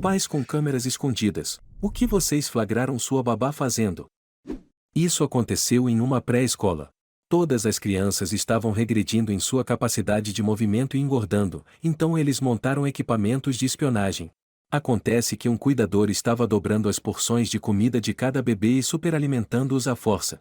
Pais com câmeras escondidas. O que vocês flagraram sua babá fazendo? Isso aconteceu em uma pré-escola. Todas as crianças estavam regredindo em sua capacidade de movimento e engordando, então eles montaram equipamentos de espionagem. Acontece que um cuidador estava dobrando as porções de comida de cada bebê e superalimentando-os à força.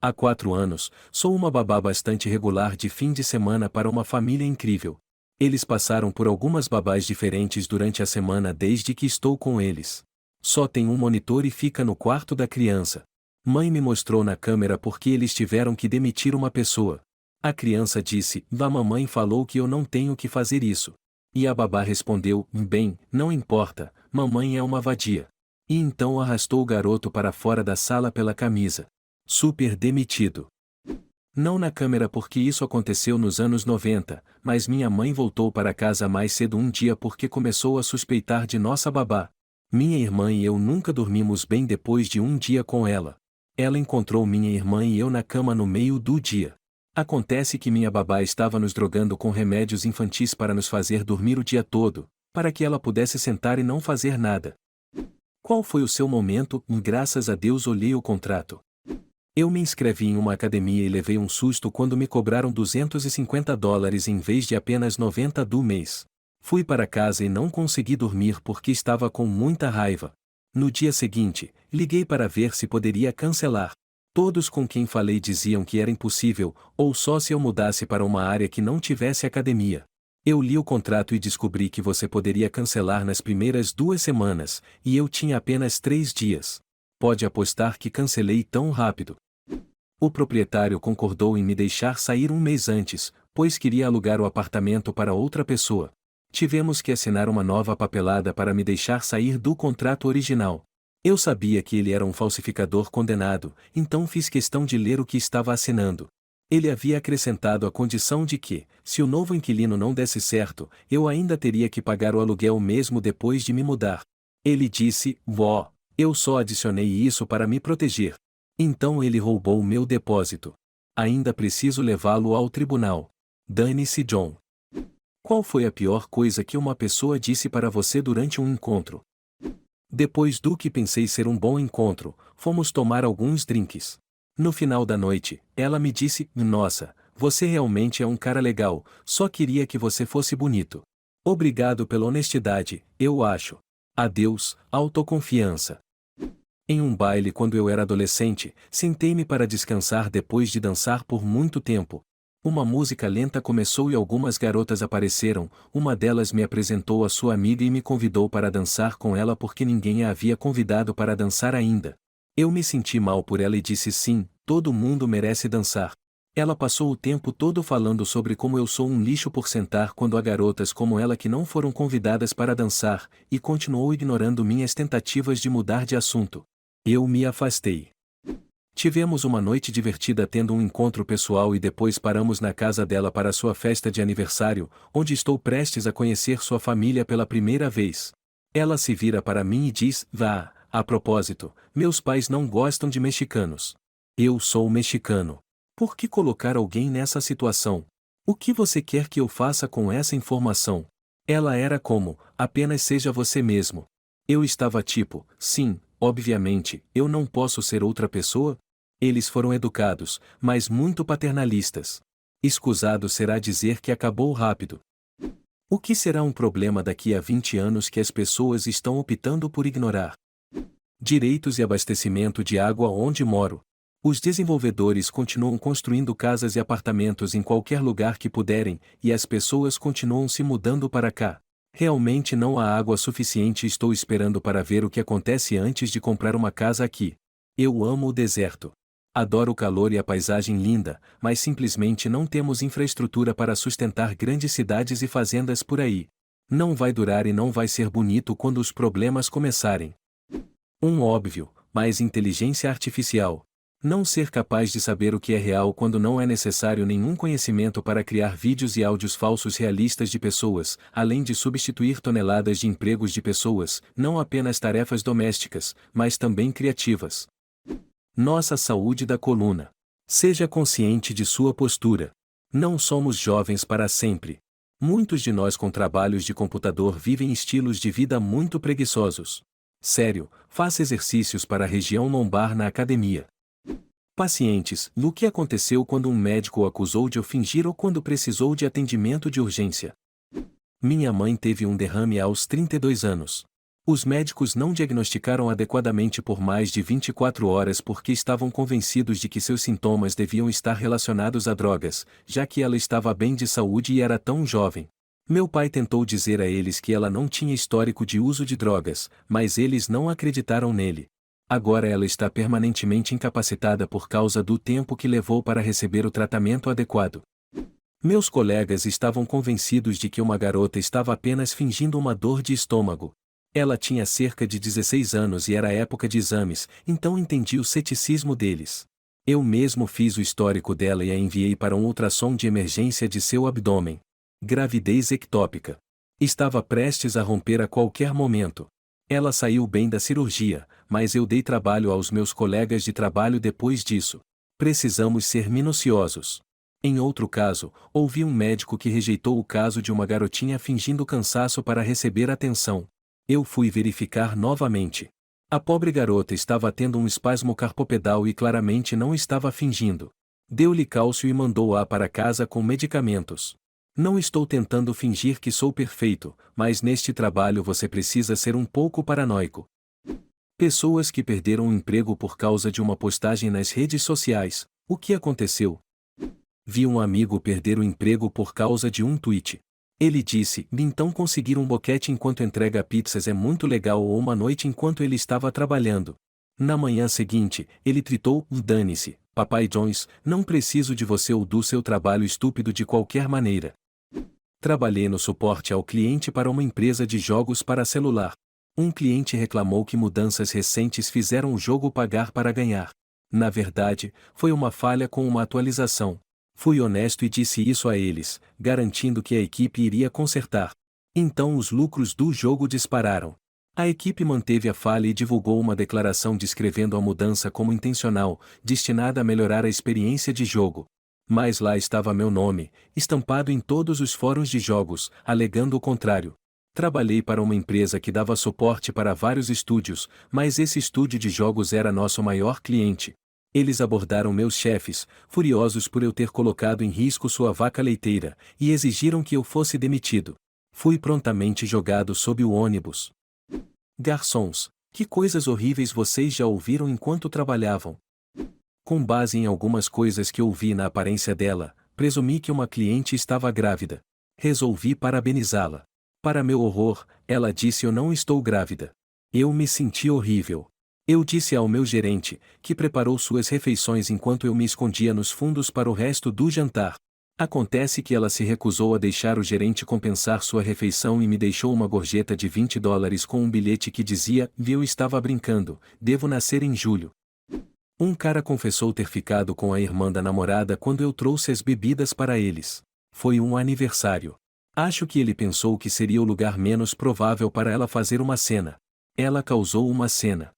Há 4 anos, sou uma babá bastante regular de fim de semana para uma família incrível. Eles passaram por algumas babás diferentes durante a semana desde que estou com eles. Só tem um monitor e fica no quarto da criança. Mãe me mostrou na câmera porque eles tiveram que demitir uma pessoa. A criança disse: "A mamãe falou que eu não tenho que fazer isso." E a babá respondeu: "Bem, não importa, mamãe é uma vadia." E então arrastou o garoto para fora da sala pela camisa. Super demitido. Não na câmera porque isso aconteceu nos anos 90, mas minha mãe voltou para casa mais cedo um dia porque começou a suspeitar de nossa babá. Minha irmã e eu nunca dormimos bem depois de um dia com ela. Ela encontrou minha irmã e eu na cama no meio do dia. Acontece que minha babá estava nos drogando com remédios infantis para nos fazer dormir o dia todo, para que ela pudesse sentar e não fazer nada. Qual foi o seu momento? Graças a Deus olhei o contrato. Eu me inscrevi em uma academia e levei um susto quando me cobraram $250 em vez de apenas 90 do mês. Fui para casa e não consegui dormir porque estava com muita raiva. No dia seguinte, liguei para ver se poderia cancelar. Todos com quem falei diziam que era impossível, ou só se eu mudasse para uma área que não tivesse academia. Eu li o contrato e descobri que você poderia cancelar nas primeiras 2 semanas, e eu tinha apenas 3 dias. Pode apostar que cancelei tão rápido. O proprietário concordou em me deixar sair um mês antes, pois queria alugar o apartamento para outra pessoa. Tivemos que assinar uma nova papelada para me deixar sair do contrato original. Eu sabia que ele era um falsificador condenado, então fiz questão de ler o que estava assinando. Ele havia acrescentado a condição de que, se o novo inquilino não desse certo, eu ainda teria que pagar o aluguel mesmo depois de me mudar. Ele disse: "Vó, eu só adicionei isso para me proteger." Então ele roubou meu depósito. Ainda preciso levá-lo ao tribunal. Dane-se, John. Qual foi a pior coisa que uma pessoa disse para você durante um encontro? Depois do que pensei ser um bom encontro, fomos tomar alguns drinks. No final da noite, ela me disse: "Nossa, você realmente é um cara legal, só queria que você fosse bonito." Obrigado pela honestidade, eu acho. Adeus, autoconfiança. Em um baile quando eu era adolescente, sentei-me para descansar depois de dançar por muito tempo. Uma música lenta começou e algumas garotas apareceram, uma delas me apresentou a sua amiga e me convidou para dançar com ela porque ninguém a havia convidado para dançar ainda. Eu me senti mal por ela e disse sim, todo mundo merece dançar. Ela passou o tempo todo falando sobre como eu sou um lixo por sentar quando há garotas como ela que não foram convidadas para dançar, e continuou ignorando minhas tentativas de mudar de assunto. Eu me afastei. Tivemos uma noite divertida tendo um encontro pessoal e depois paramos na casa dela para sua festa de aniversário, onde estou prestes a conhecer sua família pela primeira vez. Ela se vira para mim e diz: "Vá, a propósito, meus pais não gostam de mexicanos. Eu sou mexicano. Por que colocar alguém nessa situação? O que você quer que eu faça com essa informação?" Ela era como: "Apenas seja você mesmo." Eu estava tipo: "Sim, obviamente, eu não posso ser outra pessoa?" Eles foram educados, mas muito paternalistas. Escusado será dizer que acabou rápido. O que será um problema daqui a 20 anos que as pessoas estão optando por ignorar? Direitos e abastecimento de água onde moro. Os desenvolvedores continuam construindo casas e apartamentos em qualquer lugar que puderem, e as pessoas continuam se mudando para cá. Realmente não há água suficiente e estou esperando para ver o que acontece antes de comprar uma casa aqui. Eu amo o deserto. Adoro o calor e a paisagem linda, mas simplesmente não temos infraestrutura para sustentar grandes cidades e fazendas por aí. Não vai durar e não vai ser bonito quando os problemas começarem. Um óbvio, mas inteligência artificial. Não ser capaz de saber o que é real quando não é necessário nenhum conhecimento para criar vídeos e áudios falsos realistas de pessoas, além de substituir toneladas de empregos de pessoas, não apenas tarefas domésticas, mas também criativas. Nossa saúde da coluna. Seja consciente de sua postura. Não somos jovens para sempre. Muitos de nós com trabalhos de computador vivem estilos de vida muito preguiçosos. Sério, faça exercícios para a região lombar na academia. Pacientes, o que aconteceu quando um médico o acusou de o fingir ou quando precisou de atendimento de urgência? Minha mãe teve um derrame aos 32 anos. Os médicos não diagnosticaram adequadamente por mais de 24 horas porque estavam convencidos de que seus sintomas deviam estar relacionados a drogas, já que ela estava bem de saúde e era tão jovem. Meu pai tentou dizer a eles que ela não tinha histórico de uso de drogas, mas eles não acreditaram nele. Agora ela está permanentemente incapacitada por causa do tempo que levou para receber o tratamento adequado. Meus colegas estavam convencidos de que uma garota estava apenas fingindo uma dor de estômago. Ela tinha cerca de 16 anos e era época de exames, então entendi o ceticismo deles. Eu mesmo fiz o histórico dela e a enviei para um ultrassom de emergência de seu abdômen. Gravidez ectópica. Estava prestes a romper a qualquer momento. Ela saiu bem da cirurgia, mas eu dei trabalho aos meus colegas de trabalho depois disso. Precisamos ser minuciosos. Em outro caso, ouvi um médico que rejeitou o caso de uma garotinha fingindo cansaço para receber atenção. Eu fui verificar novamente. A pobre garota estava tendo um espasmo carpopedal e claramente não estava fingindo. Deu-lhe cálcio e mandou-a para casa com medicamentos. Não estou tentando fingir que sou perfeito, mas neste trabalho você precisa ser um pouco paranoico. Pessoas que perderam o emprego por causa de uma postagem nas redes sociais. O que aconteceu? Vi um amigo perder o emprego por causa de um tweet. Ele disse: então conseguir um boquete enquanto entrega pizzas é muito legal, ou uma noite enquanto ele estava trabalhando. Na manhã seguinte, ele tweetou: dane-se, Papai Jones, não preciso de você ou do seu trabalho estúpido de qualquer maneira. Trabalhei no suporte ao cliente para uma empresa de jogos para celular. Um cliente reclamou que mudanças recentes fizeram o jogo pagar para ganhar. Na verdade, foi uma falha com uma atualização. Fui honesto e disse isso a eles, garantindo que a equipe iria consertar. Então os lucros do jogo dispararam. A equipe manteve a falha e divulgou uma declaração descrevendo a mudança como intencional, destinada a melhorar a experiência de jogo. Mas lá estava meu nome, estampado em todos os fóruns de jogos, alegando o contrário. Trabalhei para uma empresa que dava suporte para vários estúdios, mas esse estúdio de jogos era nosso maior cliente. Eles abordaram meus chefes, furiosos por eu ter colocado em risco sua vaca leiteira, e exigiram que eu fosse demitido. Fui prontamente jogado sob o ônibus. Garçons, que coisas horríveis vocês já ouviram enquanto trabalhavam? Com base em algumas coisas que ouvi na aparência dela, presumi que uma cliente estava grávida. Resolvi parabenizá-la. Para meu horror, ela disse: eu não estou grávida. Eu me senti horrível. Eu disse ao meu gerente, que preparou suas refeições enquanto eu me escondia nos fundos para o resto do jantar. Acontece que ela se recusou a deixar o gerente compensar sua refeição e me deixou uma gorjeta de $20 com um bilhete que dizia: eu estava brincando, devo nascer em julho. Um cara confessou ter ficado com a irmã da namorada quando eu trouxe as bebidas para eles. Foi um aniversário. Acho que ele pensou que seria o lugar menos provável para ela fazer uma cena. Ela causou uma cena.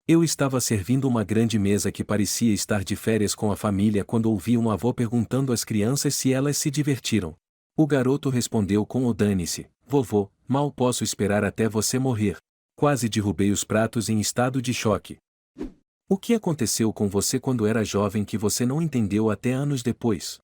Eu estava servindo uma grande mesa que parecia estar de férias com a família quando ouvi um avô perguntando às crianças se elas se divertiram. O garoto respondeu com o dane-se: vovô, mal posso esperar até você morrer. Quase derrubei os pratos em estado de choque. O que aconteceu com você quando era jovem que você não entendeu até anos depois?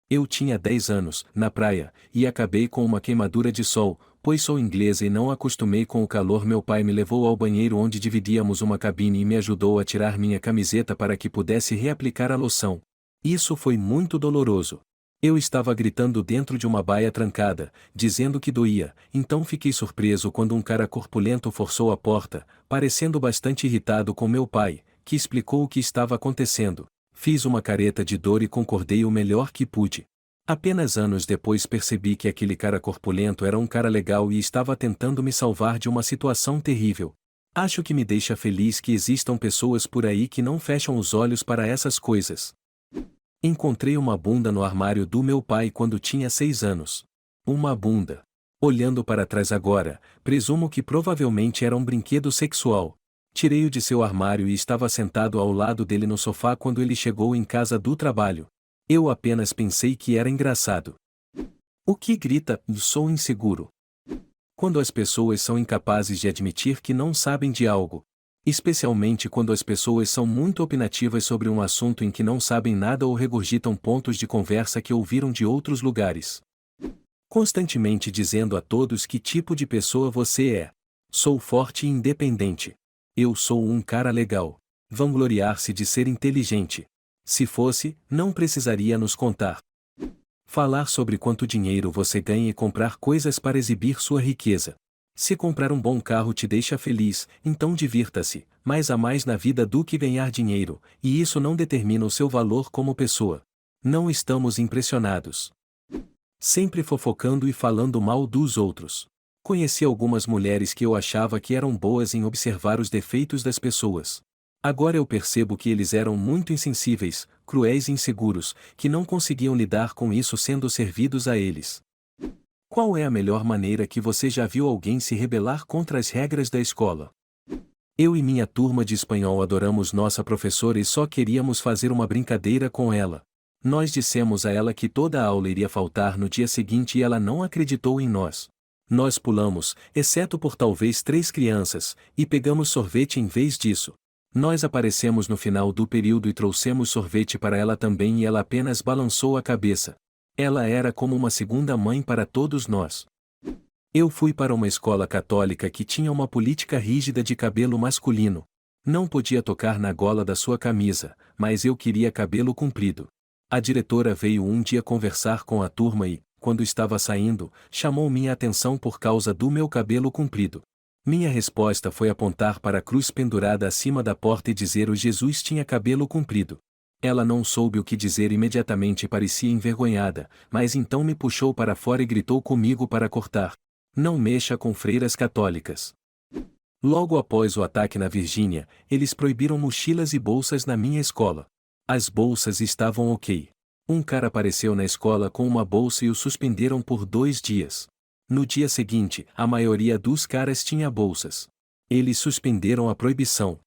Eu tinha 10 anos, na praia, e acabei com uma queimadura de sol, pois sou inglesa e não acostumei com o calor. Meu pai me levou ao banheiro onde dividíamos uma cabine e me ajudou a tirar minha camiseta para que pudesse reaplicar a loção. Isso foi muito doloroso. Eu estava gritando dentro de uma baia trancada, dizendo que doía, então fiquei surpreso quando um cara corpulento forçou a porta, parecendo bastante irritado com meu pai, que explicou o que estava acontecendo. Fiz uma careta de dor e concordei o melhor que pude. Apenas anos depois percebi que aquele cara corpulento era um cara legal e estava tentando me salvar de uma situação terrível. Acho que me deixa feliz que existam pessoas por aí que não fecham os olhos para essas coisas. Encontrei uma bunda no armário do meu pai quando tinha 6 anos. Uma bunda. Olhando para trás agora, presumo que provavelmente era um brinquedo sexual. Tirei-o de seu armário e estava sentado ao lado dele no sofá quando ele chegou em casa do trabalho. Eu apenas pensei que era engraçado. O que grita, sou inseguro. Quando as pessoas são incapazes de admitir que não sabem de algo. Especialmente quando as pessoas são muito opinativas sobre um assunto em que não sabem nada ou regurgitam pontos de conversa que ouviram de outros lugares. Constantemente dizendo a todos que tipo de pessoa você é. Sou forte e independente. Eu sou um cara legal. Vangloriar-se de ser inteligente. Se fosse, não precisaria nos contar. Falar sobre quanto dinheiro você ganha e comprar coisas para exibir sua riqueza. Se comprar um bom carro te deixa feliz, então divirta-se, mas há mais na vida do que ganhar dinheiro, e isso não determina o seu valor como pessoa. Não estamos impressionados. Sempre fofocando e falando mal dos outros. Conheci algumas mulheres que eu achava que eram boas em observar os defeitos das pessoas. Agora eu percebo que eles eram muito insensíveis, cruéis e inseguros, que não conseguiam lidar com isso sendo servidos a eles. Qual é a melhor maneira que você já viu alguém se rebelar contra as regras da escola? Eu e minha turma de espanhol adoramos nossa professora e só queríamos fazer uma brincadeira com ela. Nós dissemos a ela que toda a aula iria faltar no dia seguinte e ela não acreditou em nós. Nós pulamos, exceto por talvez 3 crianças, e pegamos sorvete em vez disso. Nós aparecemos no final do período e trouxemos sorvete para ela também e ela apenas balançou a cabeça. Ela era como uma segunda mãe para todos nós. Eu fui para uma escola católica que tinha uma política rígida de cabelo masculino. Não podia tocar na gola da sua camisa, mas eu queria cabelo comprido. A diretora veio um dia conversar com a turma e, quando estava saindo, chamou minha atenção por causa do meu cabelo comprido. Minha resposta foi apontar para a cruz pendurada acima da porta e dizer o Jesus tinha cabelo comprido. Ela não soube o que dizer imediatamente e parecia envergonhada, mas então me puxou para fora e gritou comigo para cortar. Não mexa com freiras católicas. Logo após o ataque na Virgínia, eles proibiram mochilas e bolsas na minha escola. As bolsas estavam ok. Um cara apareceu na escola com uma bolsa e o suspenderam por 2 dias. No dia seguinte, a maioria dos caras tinha bolsas. Eles suspenderam a proibição.